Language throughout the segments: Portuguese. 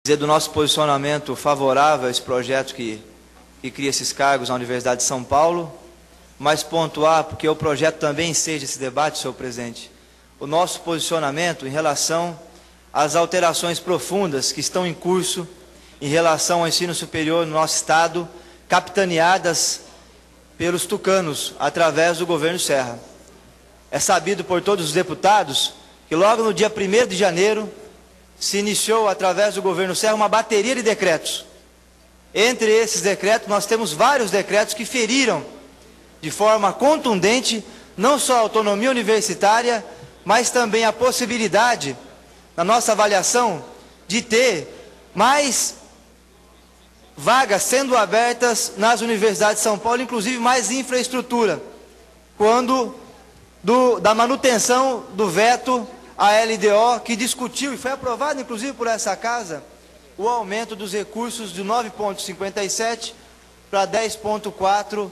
Dizer do nosso posicionamento favorável a esse projeto que cria esses cargos na Universidade de São Paulo, mas pontuar, porque o projeto também enseja esse debate, senhor presidente, o nosso posicionamento em relação às alterações profundas que estão em curso em relação ao ensino superior no nosso Estado, capitaneadas pelos tucanos, através do governo Serra. É sabido por todos os deputados que logo no dia 1º de janeiro, se iniciou, através do governo Serra, uma bateria de decretos. Entre esses decretos, nós temos vários decretos que feriram, de forma contundente, não só a autonomia universitária, mas também a possibilidade, na nossa avaliação, de ter mais vagas sendo abertas nas universidades de São Paulo, inclusive mais infraestrutura, quando da manutenção do veto a LDO, que discutiu, e foi aprovado inclusive por essa casa, o aumento dos recursos de 9,57 para 10,4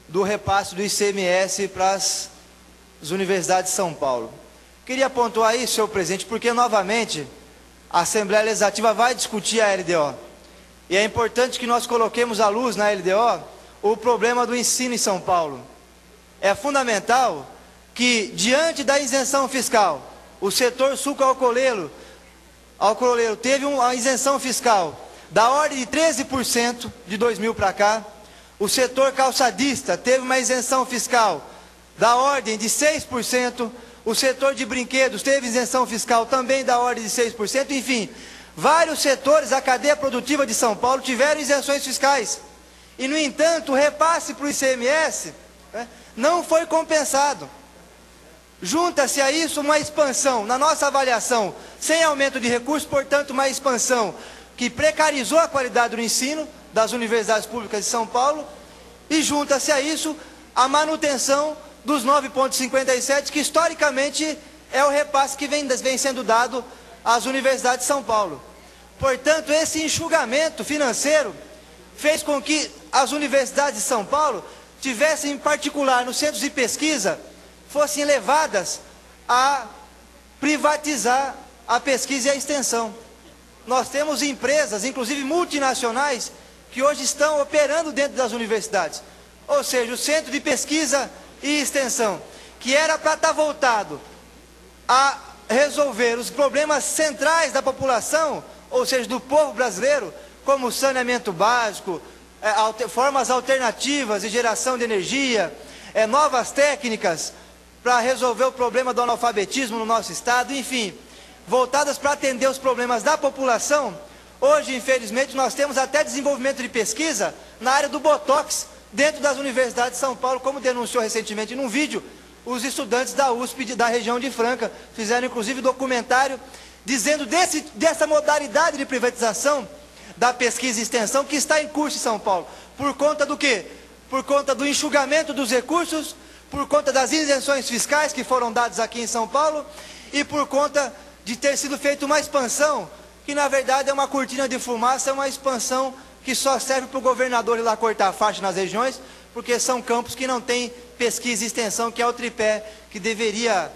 do repasse do ICMS para as universidades de São Paulo. Queria pontuar isso, senhor presidente, porque novamente a Assembleia Legislativa vai discutir a LDO. E é importante que nós coloquemos à luz na LDO o problema do ensino em São Paulo. É fundamental que, diante da isenção fiscal, o setor sucroalcooleiro teve uma isenção fiscal da ordem de 13% de 2000 para cá. O setor calçadista teve uma isenção fiscal da ordem de 6%. O setor de brinquedos teve isenção fiscal também da ordem de 6%. Enfim, vários setores da cadeia produtiva de São Paulo tiveram isenções fiscais. E, no entanto, o repasse para o ICMS não foi compensado. Junta-se a isso uma expansão, na nossa avaliação, sem aumento de recursos, portanto, uma expansão que precarizou a qualidade do ensino das universidades públicas de São Paulo, e junta-se a isso a manutenção dos 9,57, que historicamente é o repasse que vem sendo dado às universidades de São Paulo. Portanto, esse enxugamento financeiro fez com que as universidades de São Paulo tivessem, em particular, nos centros de pesquisa, fossem levadas a privatizar a pesquisa e a extensão. Nós temos empresas, inclusive multinacionais, que hoje estão operando dentro das universidades. Ou seja, o centro de pesquisa e extensão, que era para estar voltado a resolver os problemas centrais da população, ou seja, do povo brasileiro, como saneamento básico, formas alternativas de geração de energia, novas técnicas para resolver o problema do analfabetismo no nosso estado, enfim, voltadas para atender os problemas da população. Hoje, infelizmente, nós temos até desenvolvimento de pesquisa na área do Botox, dentro das universidades de São Paulo, como denunciou recentemente num vídeo, os estudantes da USP, da região de Franca, fizeram inclusive documentário, dizendo dessa modalidade de privatização da pesquisa e extensão que está em curso em São Paulo. Por conta do quê? Por conta do enxugamento dos recursos, por conta das isenções fiscais que foram dadas aqui em São Paulo, e por conta de ter sido feita uma expansão, que na verdade é uma cortina de fumaça, é uma expansão que só serve para o governador ir lá cortar a faixa nas regiões, porque são campos que não têm pesquisa e extensão, que é o tripé que deveria...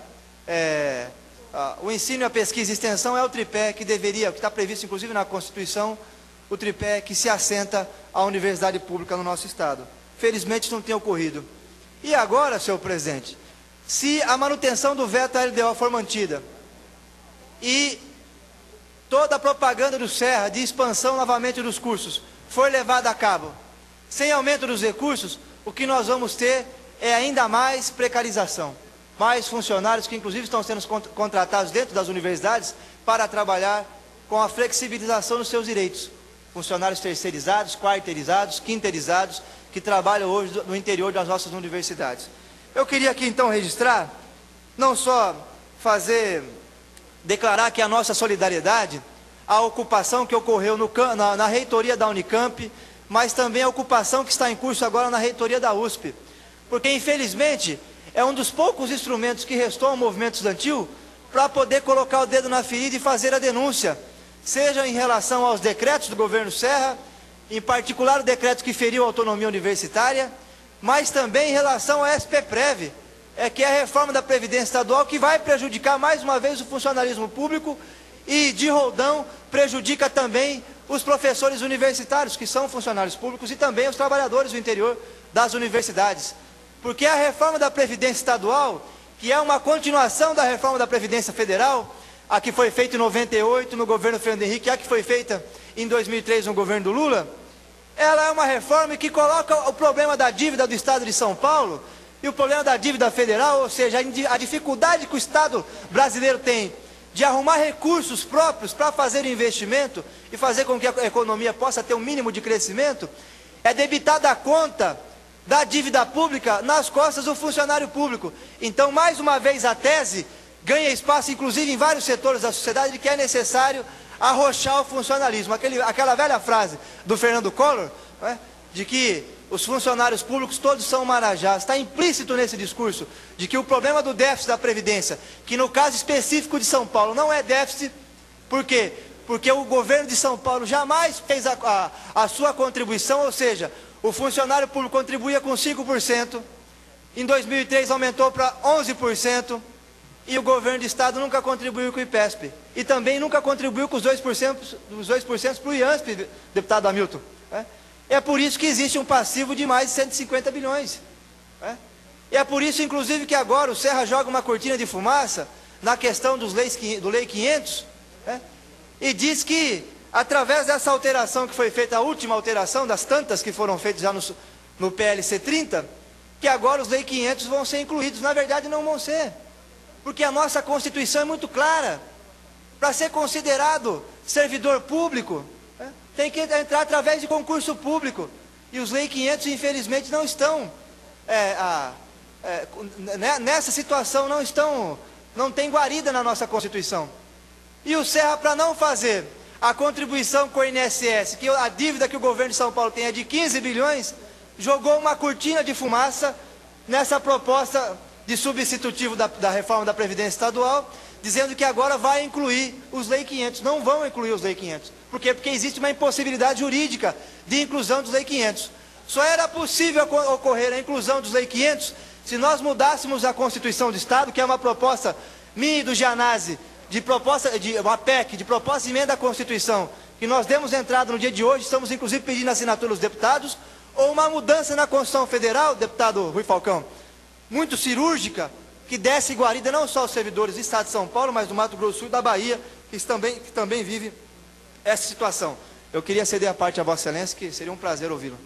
o ensino, a pesquisa e extensão é o tripé que deveria, que está previsto inclusive na Constituição, o tripé que se assenta à universidade pública no nosso estado. Felizmente isso não tem ocorrido. E agora, senhor presidente, se a manutenção do veto à LDO for mantida e toda a propaganda do Serra de expansão novamente dos cursos for levada a cabo, sem aumento dos recursos, o que nós vamos ter é ainda mais precarização. Mais funcionários que inclusive estão sendo contratados dentro das universidades para trabalhar com a flexibilização dos seus direitos. Funcionários terceirizados, quarteirizados, quinteirizados, que trabalham hoje no interior das nossas universidades. Eu queria aqui então registrar, não só declarar que a nossa solidariedade à ocupação que ocorreu na reitoria da Unicamp, mas também a ocupação que está em curso agora na reitoria da USP, porque infelizmente é um dos poucos instrumentos que restou ao movimento estudantil para poder colocar o dedo na ferida e fazer a denúncia, seja em relação aos decretos do governo Serra, em particular o decreto que feriu a autonomia universitária, mas também em relação à SPPrev, que é a reforma da Previdência Estadual, que vai prejudicar mais uma vez o funcionalismo público e, de roldão, prejudica também os professores universitários, que são funcionários públicos, e também os trabalhadores do interior das universidades. Porque a reforma da Previdência Estadual, que é uma continuação da reforma da Previdência Federal, a que foi feita em 98 no governo Fernando Henrique, a que foi feita em 2003 no governo do Lula, ela é uma reforma que coloca o problema da dívida do Estado de São Paulo e o problema da dívida federal, ou seja, a dificuldade que o Estado brasileiro tem de arrumar recursos próprios para fazer investimento e fazer com que a economia possa ter um mínimo de crescimento, é debitada a conta da dívida pública nas costas do funcionário público. Então, mais uma vez, a tese ganha espaço, inclusive, em vários setores da sociedade, de que é necessário arrochar o funcionalismo. Aquela velha frase do Fernando Collor, né, de que os funcionários públicos todos são marajás. Está implícito nesse discurso de que o problema do déficit da Previdência, que no caso específico de São Paulo não é déficit, por quê? Porque o governo de São Paulo jamais fez a sua contribuição, ou seja, o funcionário público contribuía com 5%, em 2003 aumentou para 11%, e o governo de Estado nunca contribuiu com o IPESP. E também nunca contribuiu com os 2% para o IANSP, deputado Hamilton. É por isso que existe um passivo de mais de 150 bilhões. E é por isso, inclusive, que agora o Serra joga uma cortina de fumaça na questão do Lei 500, e diz que, através dessa alteração que foi feita, a última alteração das tantas que foram feitas já no PLC 30, que agora os Lei 500 vão ser incluídos. Na verdade, não vão ser. Porque a nossa Constituição é muito clara. Para ser considerado servidor público, tem que entrar através de concurso público. E os Lei 500, infelizmente, não estão, nessa situação, não tem guarida na nossa Constituição. E o Serra, para não fazer a contribuição com o INSS, que a dívida que o governo de São Paulo tem é de 15 bilhões, jogou uma cortina de fumaça nessa proposta de substitutivo da reforma da Previdência Estadual, dizendo que agora vai incluir os Lei 500. Não vão incluir os Lei 500. Por quê? Porque existe uma impossibilidade jurídica de inclusão dos Lei 500. Só era possível ocorrer a inclusão dos Lei 500 se nós mudássemos a Constituição do Estado, que é uma proposta minha e do Gianazzi, uma PEC, de proposta de emenda à Constituição, que nós demos entrada no dia de hoje, estamos inclusive pedindo a assinatura dos deputados, ou uma mudança na Constituição Federal, deputado Rui Falcão, muito cirúrgica, que desse guarida não só aos servidores do Estado de São Paulo, mas do Mato Grosso do Sul e da Bahia, que também vive essa situação. Eu queria ceder a parte a Vossa Excelência, que seria um prazer ouvi-lo.